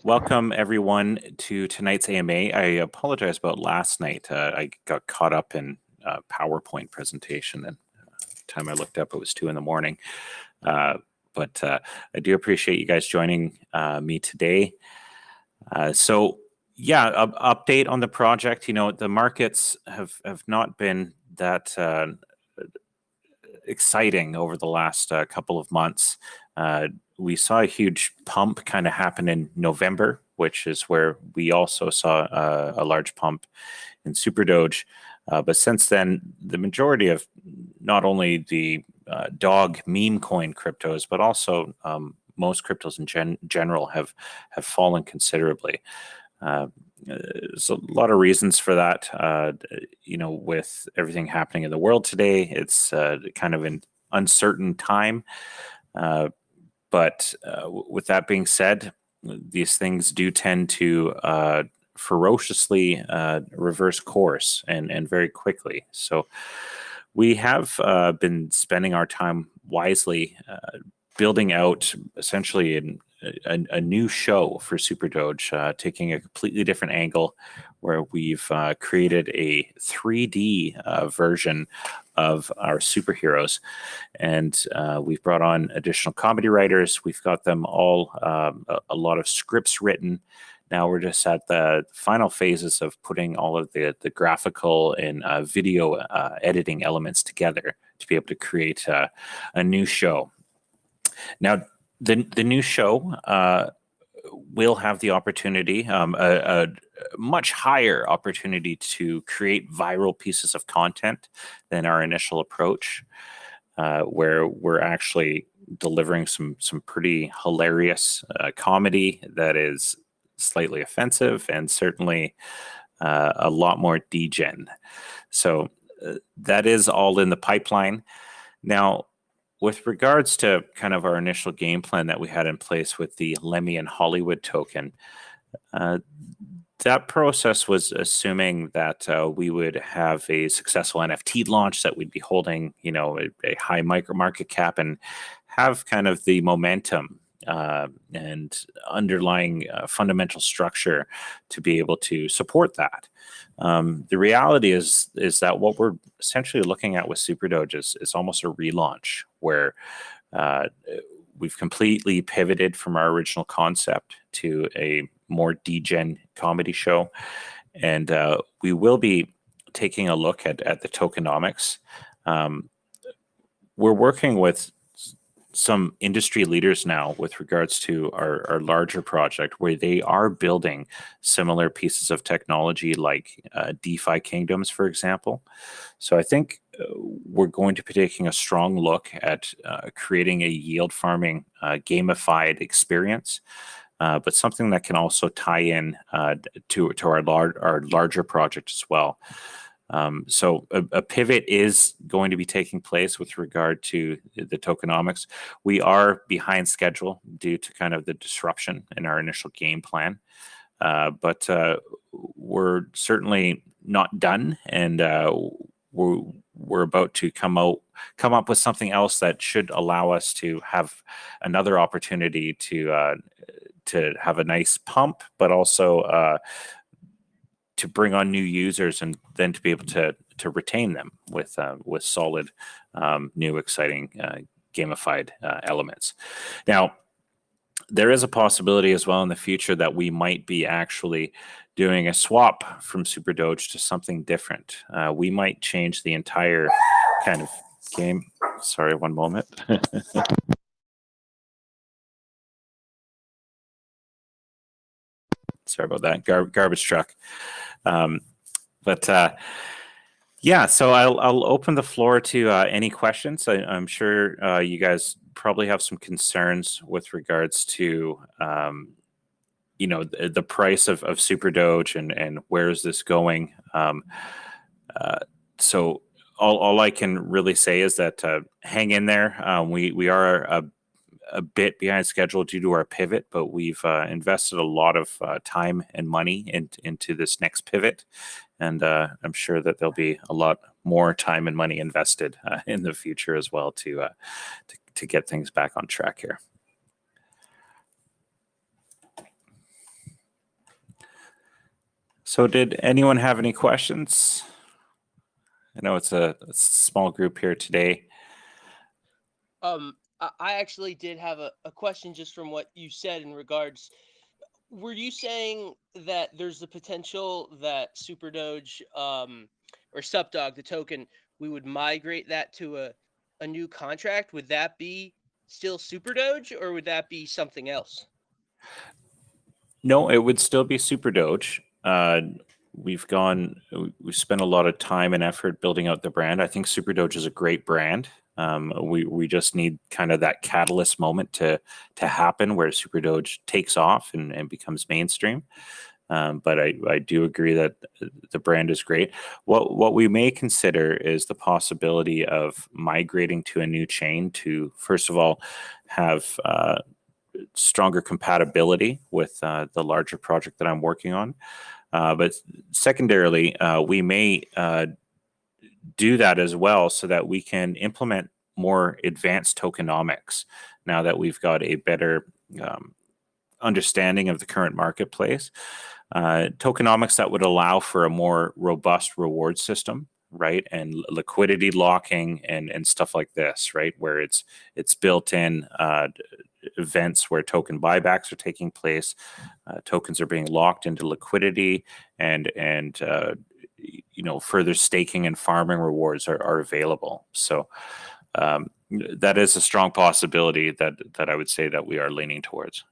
welcome everyone to tonight's AMA. I apologize about last night. I got caught up in a PowerPoint presentation, and the time I looked up, it was 2 in the morning. But I do appreciate you guys joining me today. Update on the project. You know, the markets have not been that exciting over the last couple of months. We saw a huge pump kind of happen in November, which is where we also saw a large pump in SuperDoge. But since then, the majority of not only the dog meme coin cryptos, but also most cryptos in general have fallen considerably. There's a lot of reasons for that. You know, with everything happening in the world today, it's kind of an uncertain time. But with that being said, these things do tend to ferociously reverse course and very quickly. So we have been spending our time wisely building out essentially a new show for SuperDoge, taking a completely different angle, where we've created a 3D version of our superheroes, and we've brought on additional comedy writers. We've got them all a lot of scripts written. Now we're just at the final phases of putting all of the graphical and video editing elements together to be able to create a new show. Now, the new show will have the opportunity, a much higher opportunity to create viral pieces of content than our initial approach, where we're actually delivering some pretty hilarious comedy that is slightly offensive and certainly a lot more degen. So that is all in the pipeline. Now, with regards to kind of our initial game plan that we had in place with the Lemmy and Hollywood token, that process was assuming that we would have a successful NFT launch, that we'd be holding, you know, a high market cap and have kind of the momentum and underlying fundamental structure to be able to support that. The reality is that what we're essentially looking at with SuperDoge is almost a relaunch, where we've completely pivoted from our original concept to a more degen comedy show, and we will be taking a look at the tokenomics. We're working with some industry leaders now with regards to our larger project, where they are building similar pieces of technology like DeFi kingdoms, for example. So I think we're going to be taking a strong look at creating a yield farming gamified experience, but something that can also tie in to our larger project as well. So a pivot is going to be taking place with regard to the tokenomics. We are behind schedule due to kind of the disruption in our initial game plan, but we're certainly not done, and we're about to come up with something else that should allow us to have another opportunity to have a nice pump, but also to bring on new users, and then to be able to retain them with solid, new, exciting gamified elements. Now, there is a possibility as well in the future that we might be actually doing a swap from SuperDoge to something different. We might change the entire kind of game. Sorry, one moment. Sorry about that. Garbage truck. Yeah, so I'll open the floor to any questions. I'm sure you guys probably have some concerns with regards to you know, the price of SuperDoge and where is this going. So all I can really say is that hang in there. We are a bit behind schedule due to our pivot, but we've invested a lot of time and money into this next pivot, and I'm sure that there'll be a lot more time and money invested in the future as well to get things back on track here. So did anyone have any questions? I know it's a small group here today. I actually did have a question just from what you said in regards. Were you saying that there's the potential that SuperDoge or SupDog, the token, we would migrate that to a new contract? Would that be still SuperDoge or would that be something else? No, it would still be SuperDoge. We've spent a lot of time and effort building out the brand. I think SuperDoge is a great brand. We just need kind of that catalyst moment to happen where SuperDoge takes off and becomes mainstream. But I do agree that the brand is great. What we may consider is the possibility of migrating to a new chain to, first of all, have stronger compatibility with the larger project that I'm working on. But secondarily, we may do that as well so that we can implement more advanced tokenomics now that we've got a better understanding of the current marketplace. Tokenomics that would allow for a more robust reward system, right? And liquidity locking and stuff like this, right? Where it's built in events where token buybacks are taking place, tokens are being locked into liquidity, and further staking and farming rewards are available. So that is a strong possibility that I would say that we are leaning towards.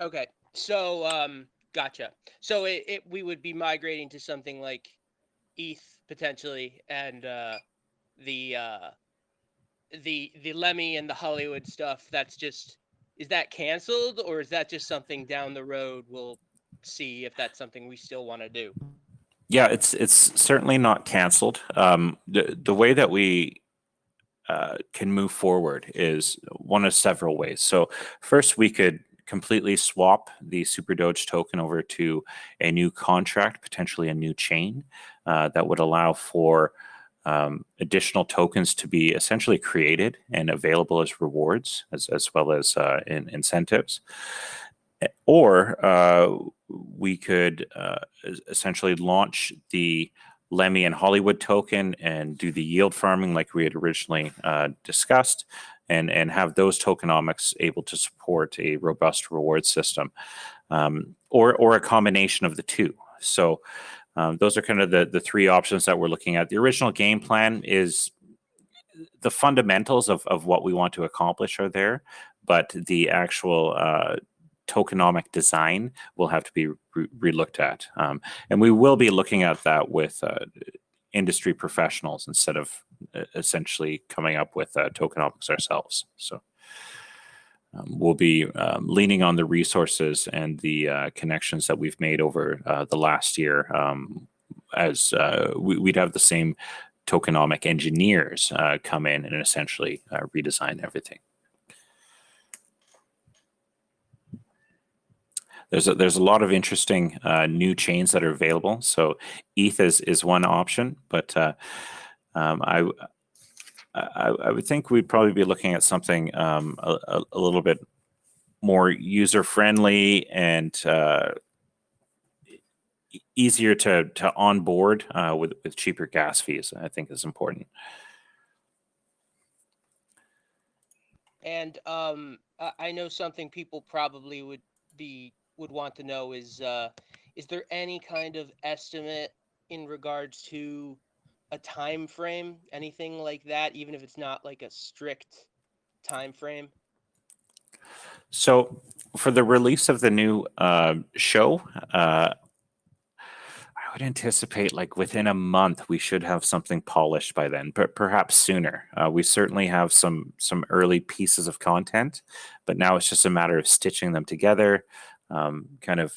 Okay, so gotcha. So we would be migrating to something like ETH potentially, and the uh, the Lemmy and the Hollywood stuff. That's just, is that canceled or is that just something down the road? We'll see if that's something we still want to do. Yeah, it's certainly not canceled. The way that we can move forward is one of several ways. So first, we could completely swap the SuperDoge token over to a new contract, potentially a new chain that would allow for additional tokens to be essentially created and available as rewards as well as incentives. Or we could essentially launch the Lemmy and Hollywood token and do the yield farming like we had originally discussed, and have those tokenomics able to support a robust reward system, or a combination of the two. So those are kind of the three options that we're looking at. The original game plan is the fundamentals of what we want to accomplish are there, but the actual tokenomic design will have to be relooked at. And we will be looking at that with industry professionals instead of essentially coming up with tokenomics ourselves. So we'll be leaning on the resources and the connections that we've made over the last year, as we'd have the same tokenomic engineers come in and essentially redesign everything. There's a lot of interesting new chains that are available. So ETH is one option, but I would think we'd probably be looking at something a little bit more user friendly and easier to onboard with cheaper gas fees. I think is important. And I know something people probably would want to know is there any kind of estimate in regards to a time frame, anything like that, even if it's not like a strict time frame? So for the release of the new show, I would anticipate like within a month we should have something polished by then, but perhaps sooner. We certainly have some early pieces of content, but now it's just a matter of stitching them together, kind of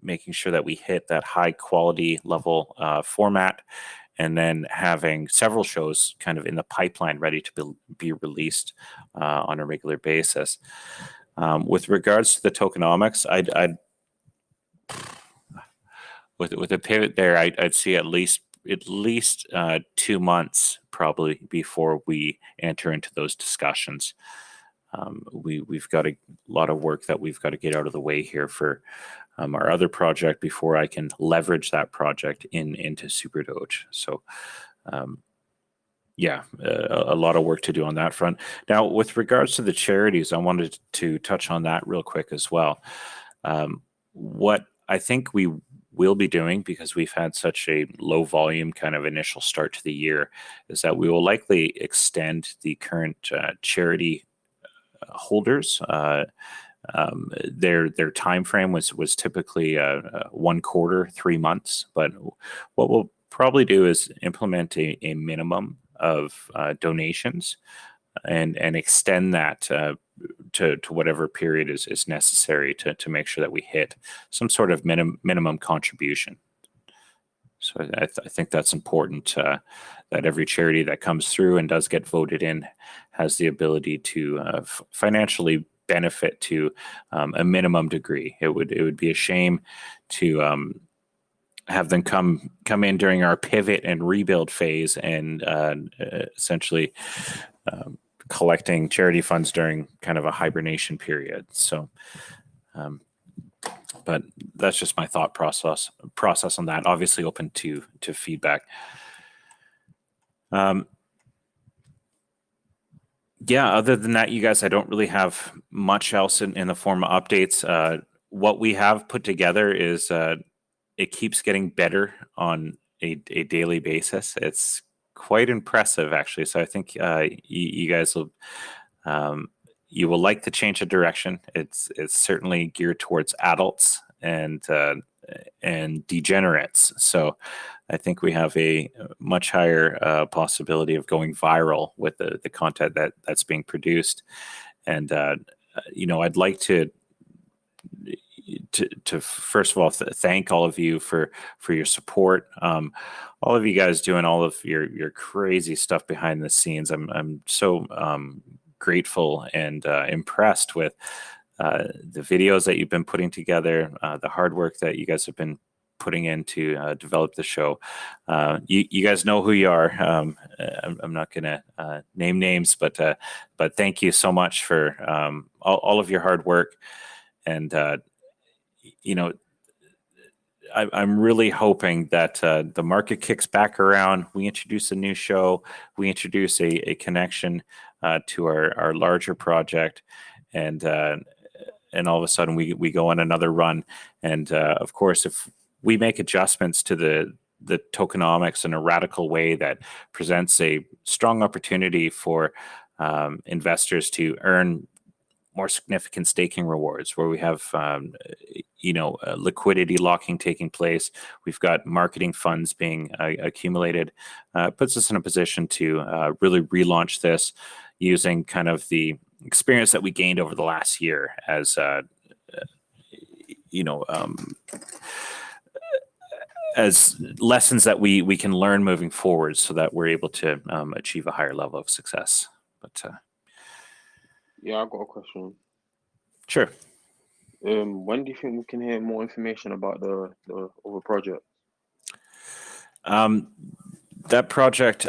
making sure that we hit that high quality level format, and then having several shows kind of in the pipeline ready to be released on a regular basis. With regards to the tokenomics, I'd with a pivot there, I'd see at least 2 months probably before we enter into those discussions. we've got a lot of work that we've got to get out of the way here for our other project before I can leverage that project into SuperDoge. So yeah, a lot of work to do on that front. Now, with regards to the charities, I wanted to touch on that real quick as well. What I think we will be doing, because we've had such a low volume kind of initial start to the year, is that we will likely extend the current charity holders. Their time frame was typically 1 quarter, 3 months. But what we'll probably do is implement a minimum of donations and extend that to whatever period is necessary to make sure that we hit some sort of minimum contribution. So I think that's important, that every charity that comes through and does get voted in has the ability to financially benefit to a minimum degree. It would be a shame to have them come in during our pivot and rebuild phase and essentially collecting charity funds during kind of a hibernation period. So, but that's just my thought process on that. Obviously open to feedback. Yeah, other than that, you guys, I don't really have much else in the form of updates. What we have put together is it keeps getting better on a daily basis. It's quite impressive, actually. So I think you guys will you will like the change of direction. It's certainly geared towards adults and degenerates. So I think we have a much higher possibility of going viral with the content that's being produced. And I'd like to first of all thank all of you for your support. All of you guys doing all of your crazy stuff behind the scenes. I'm so grateful and impressed with the videos that you've been putting together, the hard work that you guys have been putting in to develop the show. You guys know who you are. I'm not going to name names, but thank you so much for all of your hard work. And I'm really hoping that the market kicks back around. We introduce a new show. We introduce a connection to our larger project, and all of a sudden we go on another run. And of course, if we make adjustments to the tokenomics in a radical way that presents a strong opportunity for investors to earn more significant staking rewards, where we have liquidity locking taking place. We've got marketing funds being accumulated. Puts us in a position to really relaunch this using kind of the experience that we gained over the last year as as lessons that we can learn moving forward, so that we're able to achieve a higher level of success. But yeah, I've got a question. Sure. When do you think we can hear more information about the other project? That project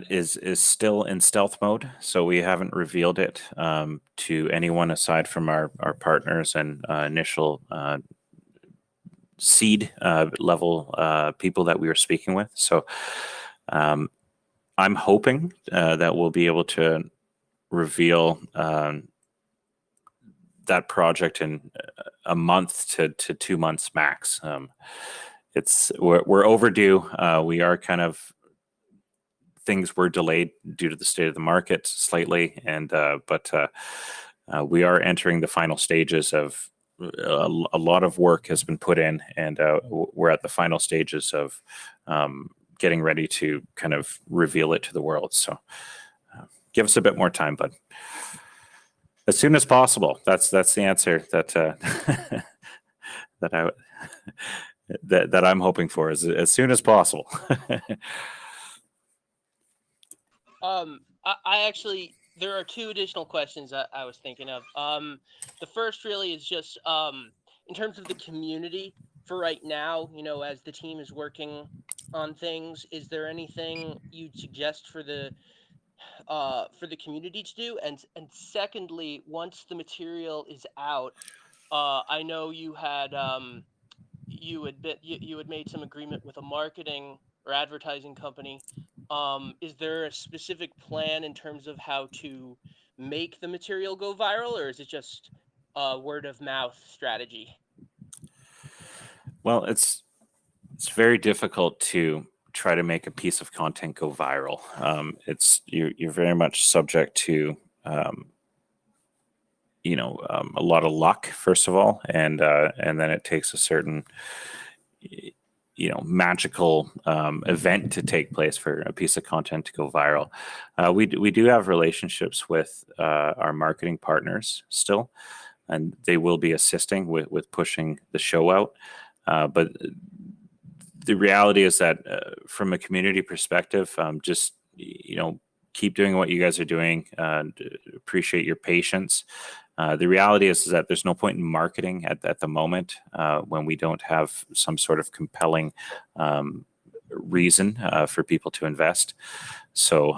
is still in stealth mode, so we haven't revealed it to anyone aside from our partners and initial seed level people that we were speaking with. So I'm hoping that we'll be able to reveal that project in a month to 2 months max. We're overdue. We are kind of, things were delayed due to the state of the market slightly, and but we are entering the final stages of a lot of work has been put in, and we're at the final stages of getting ready to kind of reveal it to the world. So give us a bit more time, but as soon as possible. That's the answer that that I'm hoping for, is as soon as possible. I actually, there are 2 additional questions I was thinking of. The first really is just in terms of the community for right now, as the team is working on things, is there anything you'd suggest for the for the community to do? And secondly, once the material is out, I know you had you had made some agreement with a marketing or advertising company. Is there a specific plan in terms of how to make the material go viral, or is it just a word of mouth strategy? Well, it's very difficult to try to make a piece of content go viral. It's you're very much subject to a lot of luck, first of all, and then it takes a certain magical event to take place for a piece of content to go viral. We do have relationships with our marketing partners still, and they will be assisting with pushing the show out. But the reality is that from a community perspective, just keep doing what you guys are doing. Appreciate your patience. The reality is that there's no point in marketing at the moment when we don't have some sort of compelling reason for people to invest. So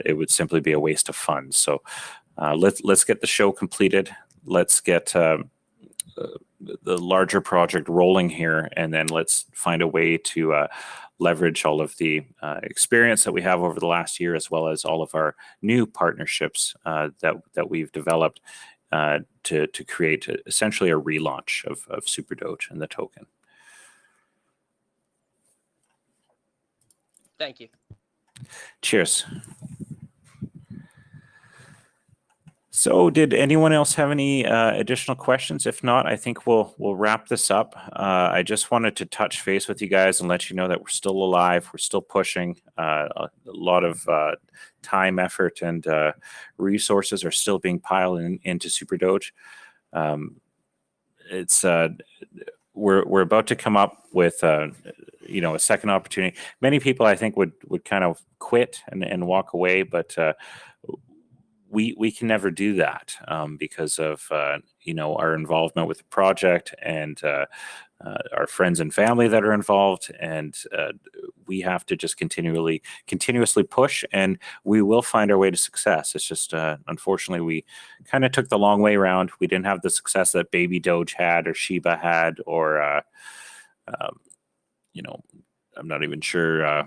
it would simply be a waste of funds. So let's get the show completed. Let's get the larger project rolling here, and then let's find a way to leverage all of the experience that we have over the last year, as well as all of our new partnerships that we've developed to create essentially a relaunch of SuperDoge and the token. Thank you. Cheers. So did anyone else have any additional questions? If not, I think we'll wrap this up. I just wanted to touch base with you guys and let you know that we're still alive. We're still pushing. A lot of time, effort, and resources are still being piled into SuperDoge. We're about to come up with a second opportunity. Many people, I think, would kind of quit and walk away, but we can never do that because of our involvement with the project and our friends and family that are involved, and we have to just continuously push, and we will find our way to success. It's just unfortunately we kind of took the long way around. We didn't have the success that Baby Doge had or Shiba had, or I'm not even sure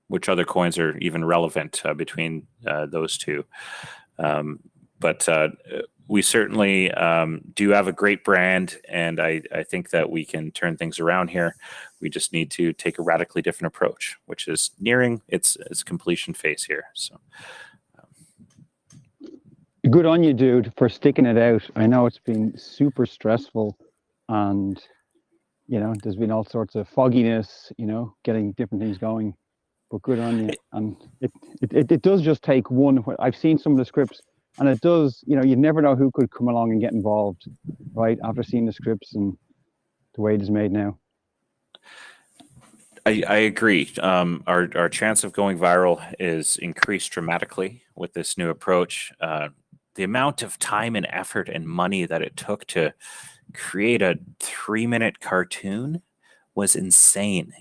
which other coins are even relevant between those two. But we certainly do have a great brand, and I think that we can turn things around here. We just need to take a radically different approach, which is nearing its completion phase here. So, good on you, dude, for sticking it out. I know it's been super stressful, and there's been all sorts of fogginess, getting different things going. But good on you. And it does just take one. I've seen some of the scripts, and it does, you never know who could come along and get involved, right? After seeing the scripts and the way it is made now. I agree. Our chance of going viral is increased dramatically with this new approach. The amount of time and effort and money that it took to create a 3-minute cartoon was insane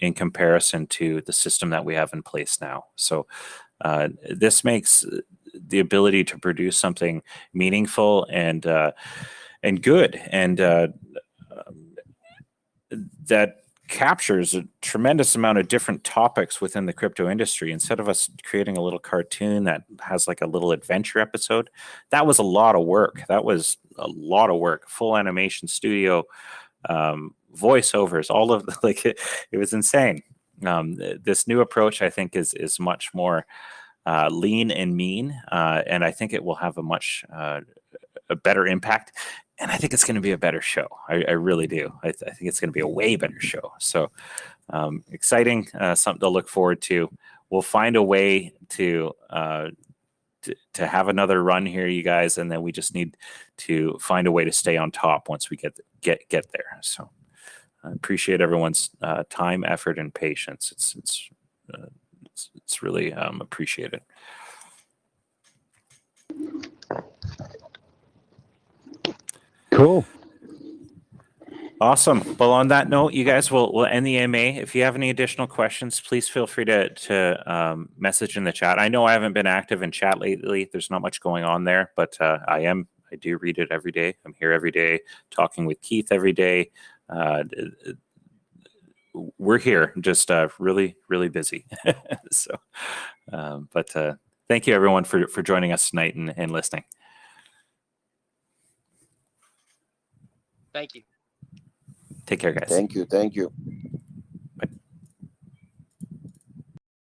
in comparison to the system that we have in place now. So this makes the ability to produce something meaningful and good, and that captures a tremendous amount of different topics within the crypto industry. Instead of us creating a little cartoon that has like a little adventure episode, that was a lot of work. Full animation studio, voiceovers, all of it was insane. This new approach, I think, is much more lean and mean, and I think it will have a better impact, and I think it's going to be a better show. I really do. I think it's going to be a way better show. So exciting, something to look forward to. We'll find a way to have another run here, you guys, and then we just need to find a way to stay on top once we get there. So I appreciate everyone's time, effort, and patience. It's really appreciated. Cool. Awesome. Well, on that note, you guys will end the AMA. If you have any additional questions, please feel free to message in the chat. I know I haven't been active in chat lately. There's not much going on there, but I do read it every day. I'm here every day, talking with Keith every day. We're here, just really, really busy. So, but thank you everyone for joining us tonight and listening. Thank you. Take care, guys. Thank you.